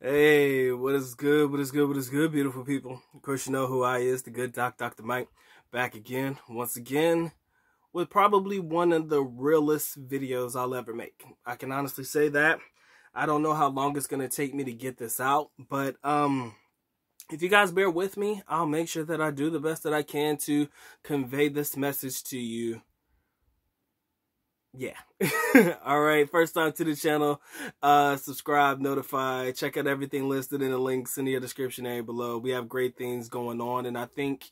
Hey, what is good? What is good? What is good, beautiful people? Of course, you know who I is, the good Dr. Mike, back again, once again, with probably one of the realest videos I'll ever make. I can honestly say that. I don't know how long it's going to take me to get this out, but if you guys bear with me, I'll make sure that I do the best that I can to convey this message to you. Yeah. All right. First time to the channel. Subscribe, notify, check out everything listed in the links in the description area below. We have great things going on, and I think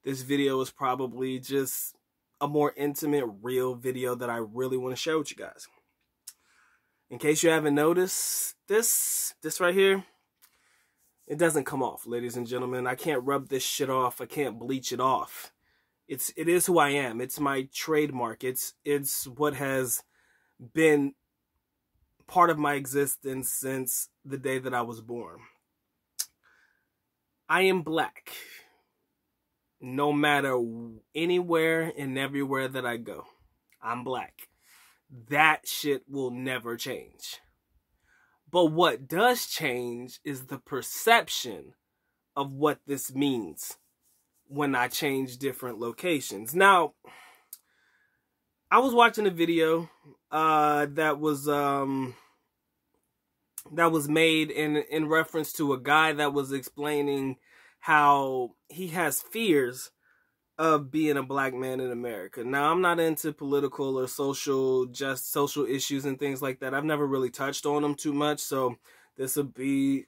this video is probably just a more intimate, real video that I really want to share with you guys. In case you haven't noticed, this right here, it doesn't come off, ladies and gentlemen. I can't rub this shit off. I can't bleach it off. It is who I am. It's my trademark. It's what has been part of my existence since the day that I was born. I am black. No matter anywhere and everywhere that I go, I'm black. That shit will never change. But what does change is the perception of what this means when I change different locations. Now, I was watching a video that was made in reference to a guy that was explaining how he has fears of being a black man in America. Now, I'm not into political or social issues and things like that. I've never really touched on them too much, so this will be,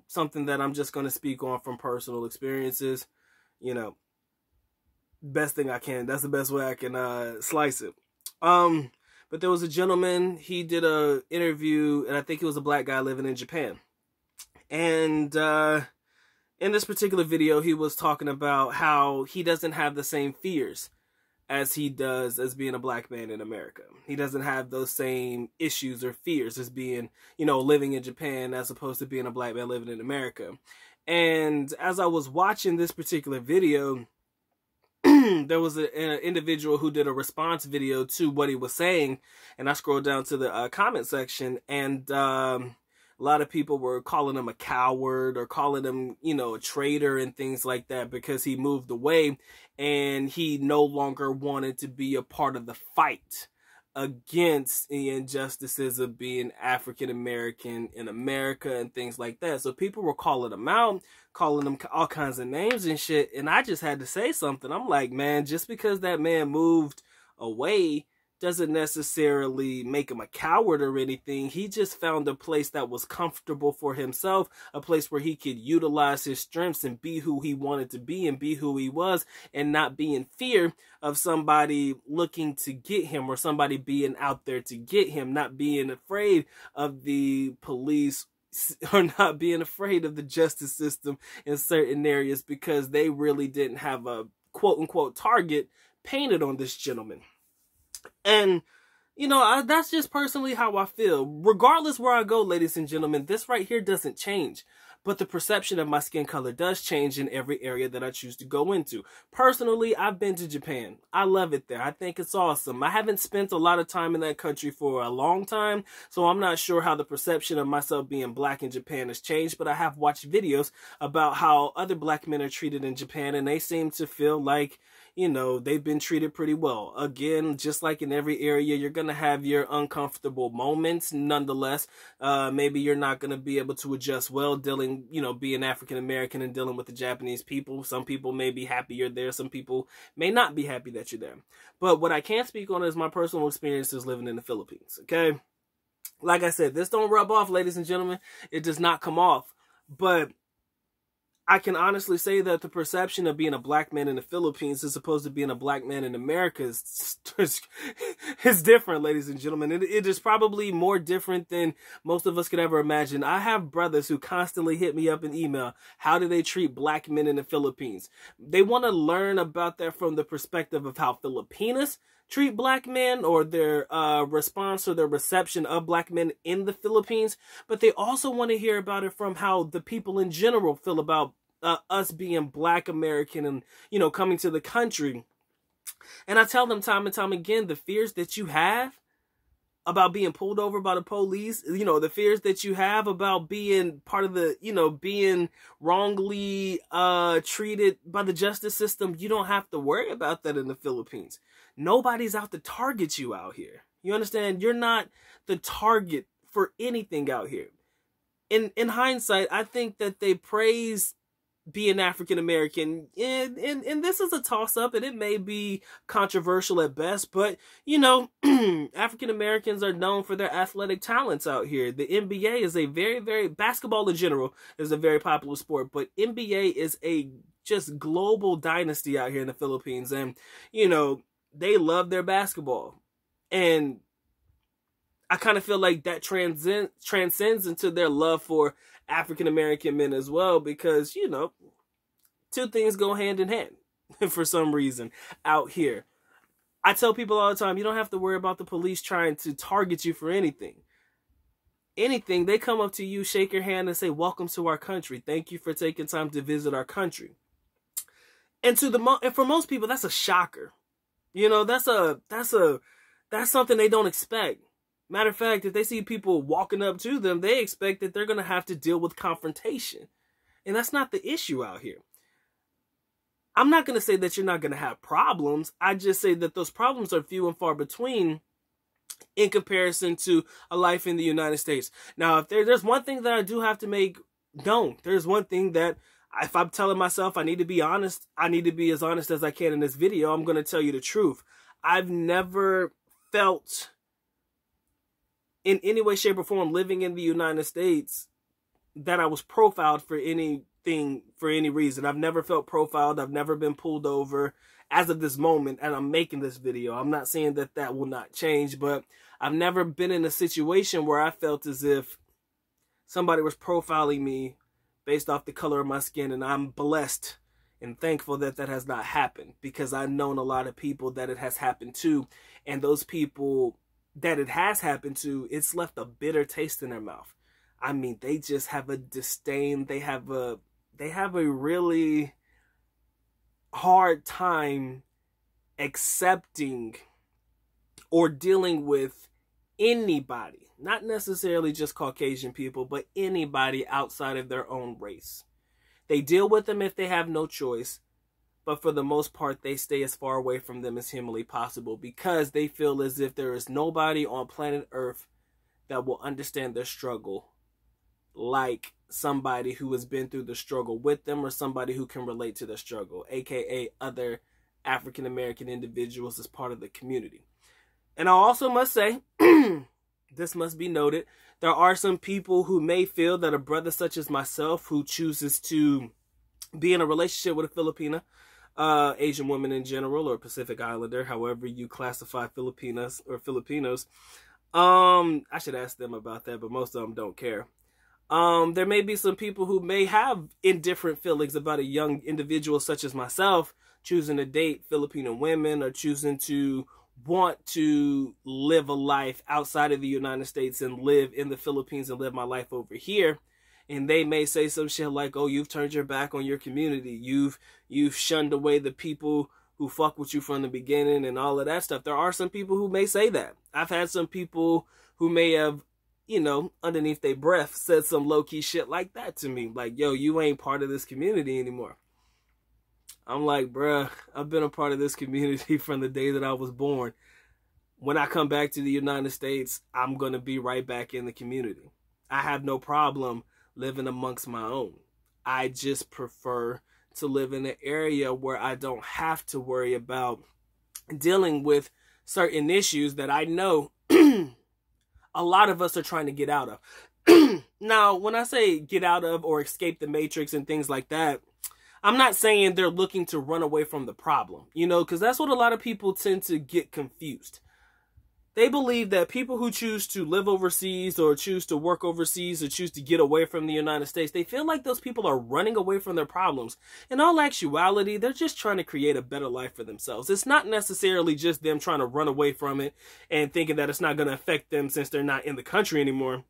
something that I'm just going to speak on from personal experiences. Best thing I can. That's the best way I can slice it. But there was a gentleman, he did a interview, and I think he was a black guy living in Japan. And in this particular video, he was talking about how he doesn't have the same fears as he does as being a black man in America. He doesn't have those same issues or fears as being, living in Japan as opposed to being a black man living in America. And as I was watching this particular video, there was an individual who did a response video to what he was saying, and I scrolled down to the comment section, and a lot of people were calling him a coward or calling him, a traitor and things like that because he moved away and he no longer wanted to be a part of the fight against the injustices of being African American in America and things like that. So people were calling him out, calling him all kinds of names and shit, and I just had to say something. I'm like, man, just because that man moved away doesn't necessarily make him a coward or anything. He just found a place that was comfortable for himself, a place where he could utilize his strengths and be who he wanted to be and be who he was, and not be in fear of somebody looking to get him or somebody being out there to get him, not being afraid of the police or not being afraid of the justice system in certain areas because they really didn't have a quote-unquote target painted on this gentleman. And, that's just personally how I feel. Regardless where I go, ladies and gentlemen, this right here doesn't change. But the perception of my skin color does change in every area that I choose to go into. Personally, I've been to Japan. I love it there. I think it's awesome. I haven't spent a lot of time in that country for a long time, so I'm not sure how the perception of myself being black in Japan has changed, but I have watched videos about how other black men are treated in Japan, and they seem to feel like, they've been treated pretty well. Again, just like in every area, you're going to have your uncomfortable moments. Nonetheless, maybe you're not going to be able to adjust well dealing, being African American and dealing with the Japanese people. Some people may be happy you're there. Some people may not be happy that you're there. But what I can speak on is my personal experiences living in the Philippines, okay? Like I said, this don't rub off, ladies and gentlemen. It does not come off. But I can honestly say that the perception of being a black man in the Philippines as opposed to being a black man in America is different, ladies and gentlemen. It is probably more different than most of us could ever imagine. I have brothers who constantly hit me up in email. How do they treat black men in the Philippines? They want to learn about that from the perspective of how Filipinos treat black men or their response or their reception of black men in the Philippines, but they also want to hear about it from how the people in general feel about us being black American and, coming to the country. And I tell them time and time again, the fears that you have, about being pulled over by the police, you know, the fears that you have about being part of the, you know, being wrongly treated by the justice system, you don't have to worry about that in the Philippines. Nobody's out to target you out here. You understand? You're not the target for anything out here. In hindsight, I think that they praise being African American, and this is a toss-up, and it may be controversial at best, but, you know, African Americans are known for their athletic talents out here. The NBA is a very, basketball in general is a very popular sport, but NBA is a just global dynasty out here in the Philippines, and, you know, they love their basketball, and I kind of feel like that transcends into their love for African American men as well, because, you know, two things go hand in hand for some reason out here. I tell people all the time, you don't have to worry about the police trying to target you for anything. Anything, they come up to you, shake your hand, and say, "Welcome to our country. Thank you for taking time to visit our country." And for most people, that's a shocker. You know, that's something they don't expect. Matter of fact, if they see people walking up to them, they expect that they're going to have to deal with confrontation. And that's not the issue out here. I'm not going to say that you're not going to have problems. I just say that those problems are few and far between in comparison to a life in the United States. Now, if there's one thing that I do have to make known, there's one thing that if I'm telling myself I need to be honest, I need to be as honest as I can in this video, I'm going to tell you the truth. I've never felt in any way, shape, or form living in the United States that I was profiled for anything, for any reason. I've never felt profiled. I've never been pulled over as of this moment, and I'm making this video. I'm not saying that that will not change, but I've never been in a situation where I felt as if somebody was profiling me based off the color of my skin, and I'm blessed and thankful that that has not happened, because I've known a lot of people that it has happened to, and those people that it has happened to, it's left a bitter taste in their mouth. I mean, they just have a disdain. They have a really hard time accepting or dealing with anybody, not necessarily just Caucasian people, but anybody outside of their own race. They deal with them if they have no choice, but for the most part, they stay as far away from them as humanly possible, because they feel as if there is nobody on planet Earth that will understand their struggle like somebody who has been through the struggle with them, or somebody who can relate to the struggle, aka other African American individuals as part of the community. And I also must say, this must be noted, there are some people who may feel that a brother such as myself, who chooses to be in a relationship with a Filipina, Asian woman in general, or Pacific Islander, however you classify Filipinas or Filipinos, I should ask them about that, but most of them don't care. There may be some people who may have indifferent feelings about a young individual such as myself choosing to date Filipino women, or choosing to want to live a life outside of the United States and live in the Philippines and live my life over here. And they may say some shit like, "Oh, you've turned your back on your community. You've shunned away the people who fuck with you from the beginning," and all of that stuff. There are some people who may say that. I've had some people who may have, you know, underneath their breath said some low-key shit like that to me. Like, "Yo, you ain't part of this community anymore." I'm like, bruh, I've been a part of this community from the day that I was born. When I come back to the United States, I'm going to be right back in the community. I have no problem living amongst my own. I just prefer to live in an area where I don't have to worry about dealing with certain issues that I know a lot of us are trying to get out of. Now, when I say get out of or escape the matrix and things like that, I'm not saying they're looking to run away from the problem, you know, because that's what a lot of people tend to get confused. They believe that people who choose to live overseas, or choose to work overseas, or choose to get away from the United States, they feel like those people are running away from their problems. In all actuality, they're just trying to create a better life for themselves. It's not necessarily just them trying to run away from it and thinking that it's not going to affect them since they're not in the country anymore.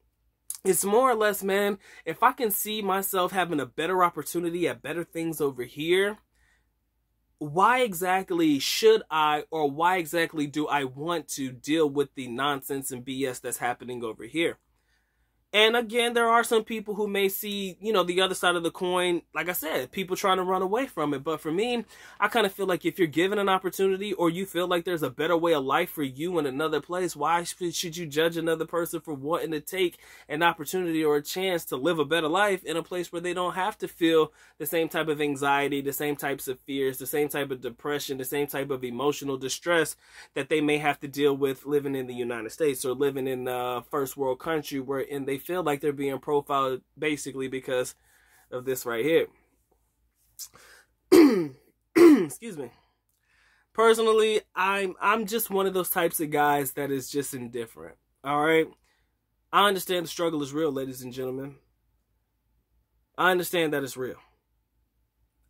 It's more or less, man, if I can see myself having a better opportunity at better things over here, why exactly should I, or why exactly do I want to deal with the nonsense and BS that's happening over here? And again, there are some people who may see, you know, the other side of the coin. Like I said, people trying to run away from it. But for me, I kind of feel like if you're given an opportunity, or you feel like there's a better way of life for you in another place, why should you judge another person for wanting to take an opportunity or a chance to live a better life in a place where they don't have to feel the same type of anxiety, the same types of fears, the same type of depression, the same type of emotional distress that they may have to deal with living in the United States or living in a first world country wherein they feel like they're being profiled basically because of this right here. Excuse me. Personally, I'm just one of those types of guys that is just indifferent. All right? I understand the struggle is real, ladies and gentlemen. I understand that it's real.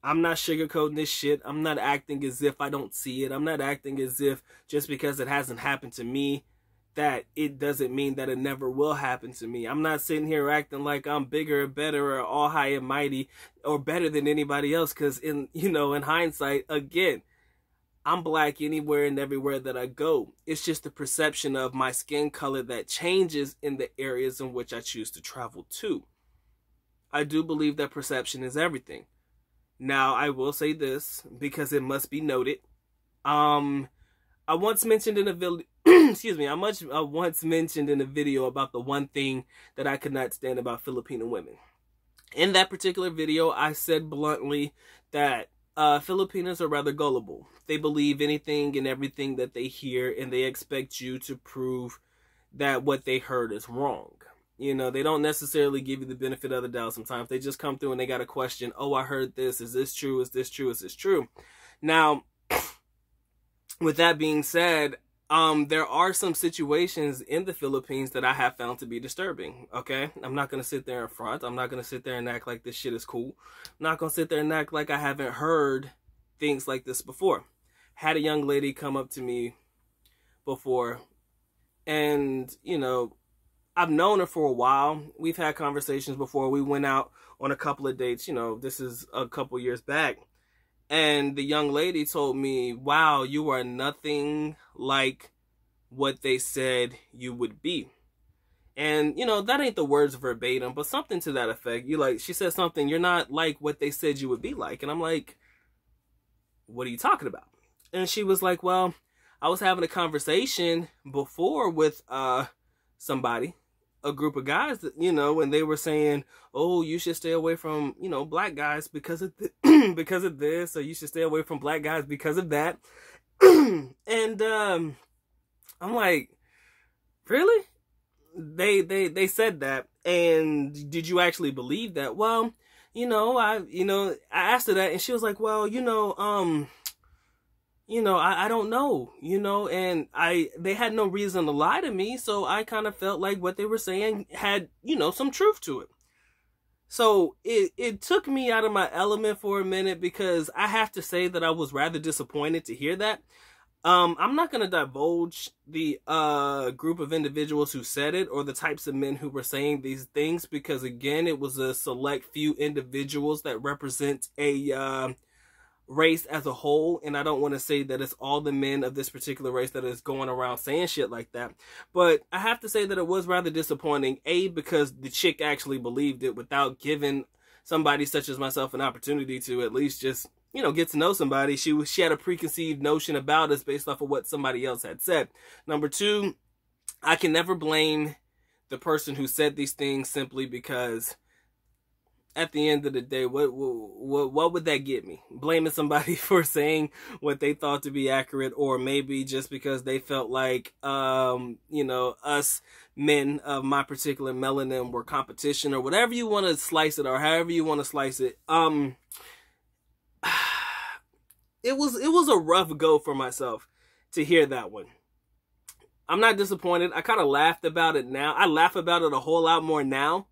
I'm not sugarcoating this shit. I'm not acting as if I don't see it. I'm not acting as if just because it hasn't happened to me that it doesn't mean that it never will happen to me. I'm not sitting here acting like I'm bigger or better or all high and mighty or better than anybody else, because in hindsight, again, I'm black anywhere and everywhere that I go. It's just the perception of my skin color that changes in the areas in which I choose to travel to. I do believe that perception is everything. Now, I will say this because it must be noted. I once mentioned in a video, I once mentioned in a video about the one thing that I could not stand about Filipino women. In that particular video, I said bluntly that Filipinos are rather gullible. They believe anything and everything that they hear, and they expect you to prove that what they heard is wrong. You know, they don't necessarily give you the benefit of the doubt sometimes. They just come through and they got a question. Oh, I heard this. Is this true? Is this true? Is this true? Now, with that being said, there are some situations in the Philippines that I have found to be disturbing, okay? I'm not going to sit there in front. I'm not going to sit there and act like this shit is cool. I'm not going to sit there and act like I haven't heard things like this before. Had a young lady come up to me before, and, you know, I've known her for a while. We've had conversations before. We went out on a couple of dates. You know, this is a couple years back. And the young lady told me, wow, you are nothing like what they said you would be. And, you know, that ain't the words verbatim, but something to that effect. She said something, you're not like what they said you would be like. And I'm like, what are you talking about? And she was like, well, I was having a conversation before with somebody, a group of guys that, you know, and they were saying, oh, you should stay away from, you know, black guys because of because of this, or you should stay away from black guys because of that. And I'm like, really? They said that, and did you actually believe that? Well, I asked her that, and she was like, well, I don't know, and they had no reason to lie to me, so I kind of felt like what they were saying had, some truth to it. So it took me out of my element for a minute, because I have to say that I was rather disappointed to hear that. I'm not going to divulge the group of individuals who said it, or the types of men who were saying these things, because again, it was a select few individuals that represent a race as a whole, and I don't want to say that it's all the men of this particular race that is going around saying shit like that, but I have to say that it was rather disappointing, because the chick actually believed it without giving somebody such as myself an opportunity to at least just, get to know somebody. She had a preconceived notion about us based off of what somebody else had said. Number two, I can never blame the person who said these things, simply because at the end of the day, what would that get me? Blaming somebody for saying what they thought to be accurate, or maybe just because they felt like, us men of my particular melanin were competition, or whatever you want to slice it, or however you want to slice it. It was a rough go for myself to hear that one. I'm not disappointed. I kind of laughed about it now. I laugh about it a whole lot more now.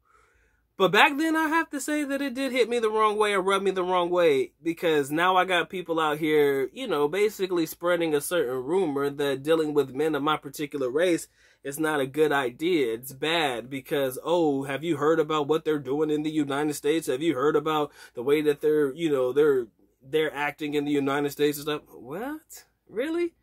But back then, I have to say that it did hit me the wrong way, or rub me the wrong way, because now I got people out here, basically spreading a certain rumor that dealing with men of my particular race is not a good idea. It's bad because, oh, have you heard about what they're doing in the United States? Have you heard about the way that they're they're acting in the United States and stuff. What? Really?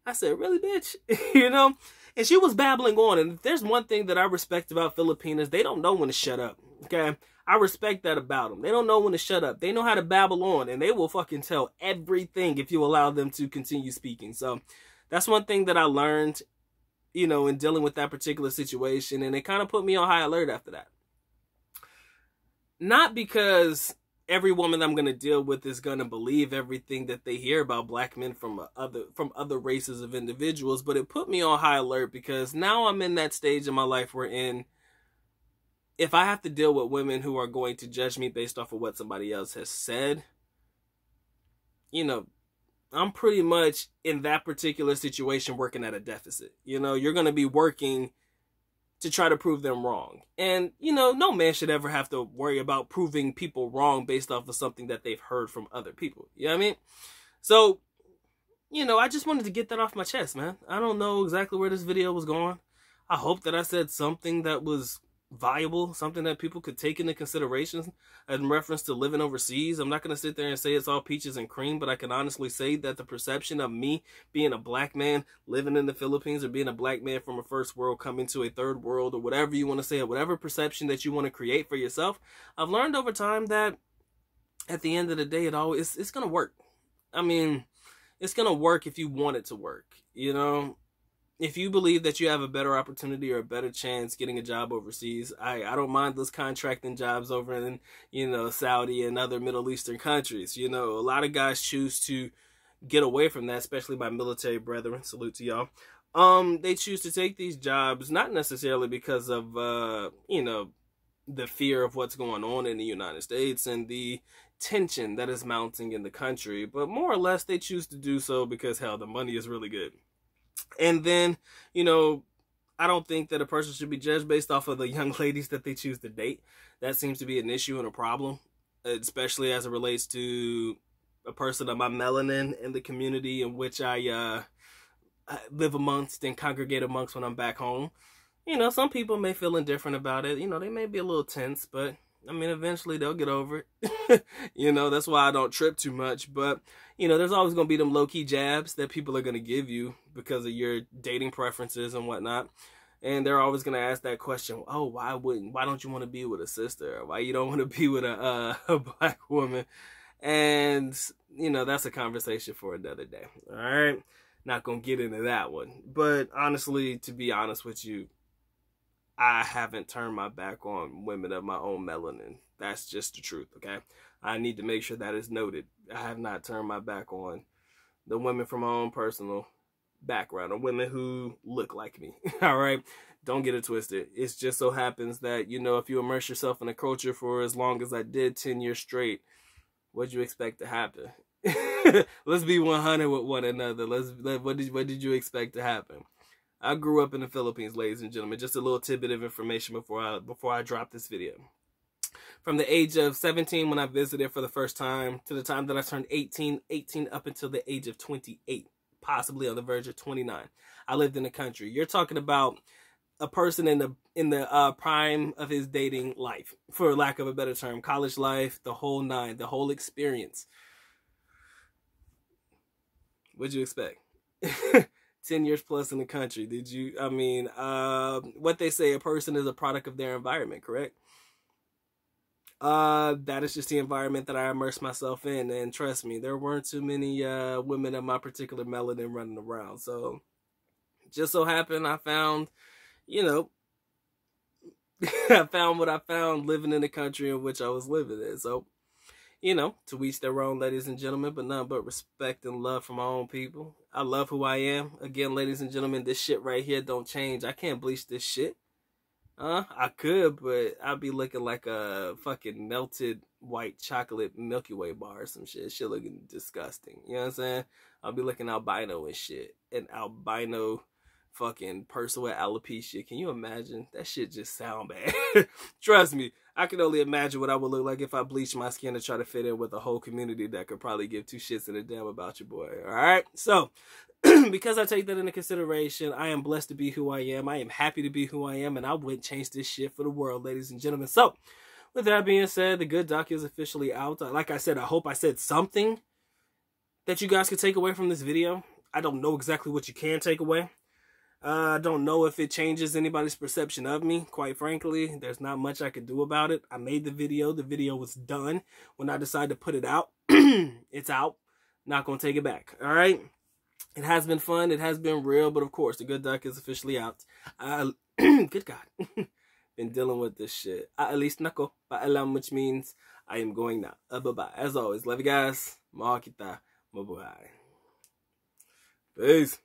I said, really, bitch? You know? And she was babbling on. And if there's one thing that I respect about Filipinas, they don't know when to shut up. Okay? I respect that about them. They don't know when to shut up. They know how to babble on. And they will fucking tell everything if you allow them to continue speaking. So that's one thing that I learned, you know, in dealing with that particular situation. And it kind of put me on high alert after that. Not because every woman I'm going to deal with is going to believe everything that they hear about black men from other races of individuals, but it put me on high alert because now I'm in that stage in my life wherein if I have to deal with women who are going to judge me based off of what somebody else has said, you know, I'm pretty much in that particular situation working at a deficit. You know, you're going to be working to try to prove them wrong. And, you know, no man should ever have to worry about proving people wrong based off of something that they've heard from other people. You know what I mean? So, you know, I just wanted to get that off my chest, man. I don't know exactly where this video was going. I hope that I said something that was viable, something that people could take into consideration in reference to living overseas. I'm not going to sit there and say it's all peaches and cream, but I can honestly say that the perception of me being a black man living in the Philippines or being a black man from a first world coming to a third world or whatever you want to say, or whatever perception that you want to create for yourself, I've learned over time that at the end of the day, it's going to work. I mean, it's going to work if you want it to work, you know? If you believe that you have a better opportunity or a better chance getting a job overseas, I don't mind those contracting jobs over in, you know, Saudi and other Middle Eastern countries. You know, a lot of guys choose to get away from that, especially my military brethren. Salute to y'all. They choose to take these jobs, not necessarily because of, you know, the fear of what's going on in the United States and the tension that is mounting in the country, but more or less they choose to do so because, hell, the money is really good. And then, you know, I don't think that a person should be judged based off of the young ladies that they choose to date. That seems to be an issue and a problem, especially as it relates to a person of my melanin in the community in which I live amongst and congregate amongst when I'm back home. You know, some people may feel indifferent about it. You know, they may be a little tense, but I mean, eventually they'll get over it. You know, that's why I don't trip too much. But, you know, there's always going to be them low-key jabs that people are going to give you because of your dating preferences and whatnot. And they're always going to ask that question, oh, why don't you want to be with a sister? Or why you don't want to be with a black woman? And, you know, that's a conversation for another day. All right? Not going to get into that one. But honestly, to be honest with you, I haven't turned my back on women of my own melanin. That's just the truth, okay? I need to make sure that is noted. I have not turned my back on the women from my own personal background or women who look like me, all right? Don't get it twisted. It just so happens that, you know, if you immerse yourself in a culture for as long as I did, 10 years straight, what'd you expect to happen? Let's be 100 with one another. What did you expect to happen? I grew up in the Philippines, ladies and gentlemen. Just a little tidbit of information before I drop this video. From the age of 17 when I visited for the first time to the time that I turned 18 up until the age of 28, possibly on the verge of 29, I lived in the country. You're talking about a person in the prime of his dating life, for lack of a better term, college life, the whole nine, the whole experience. What'd you expect? 10 years plus in the country. Did you, I mean, what they say, a person is a product of their environment, correct? That is just the environment that I immersed myself in. And trust me, there weren't too many women of my particular melanin running around. So just so happened I found, you know, I found what I found living in the country in which I was living in. So, you know, to each their own, ladies and gentlemen, but none but respect and love for my own people. I love who I am. Again, ladies and gentlemen, this shit right here don't change. I can't bleach this shit. I could, but I'd be looking like a fucking melted white chocolate Milky Way bar or some shit. Shit looking disgusting. You know what I'm saying? I'll be looking albino and shit. An albino fucking person with alopecia. Can you imagine? That shit just sound bad. Trust me, I can only imagine what I would look like if I bleached my skin to try to fit in with a whole community that could probably give two shits and a damn about your boy. All right? So, because I take that into consideration, I am blessed to be who I am. I am happy to be who I am, and I wouldn't change this shit for the world, ladies and gentlemen. So, with that being said, the good doc is officially out. Like I said, I hope I said something that you guys could take away from this video. I don't know exactly what you can take away. I don't know if it changes anybody's perception of me. Quite frankly, there's not much I could do about it. I made the video. The video was done. When I decided to put it out, it's out. Not going to take it back. All right? It has been fun. It has been real. But, of course, the good doc is officially out. Good God. Been dealing with this shit. At least nako paalam, which means I am going now. Bye-bye. As always, love you guys. Ma'a kita. Mabuhay. Peace.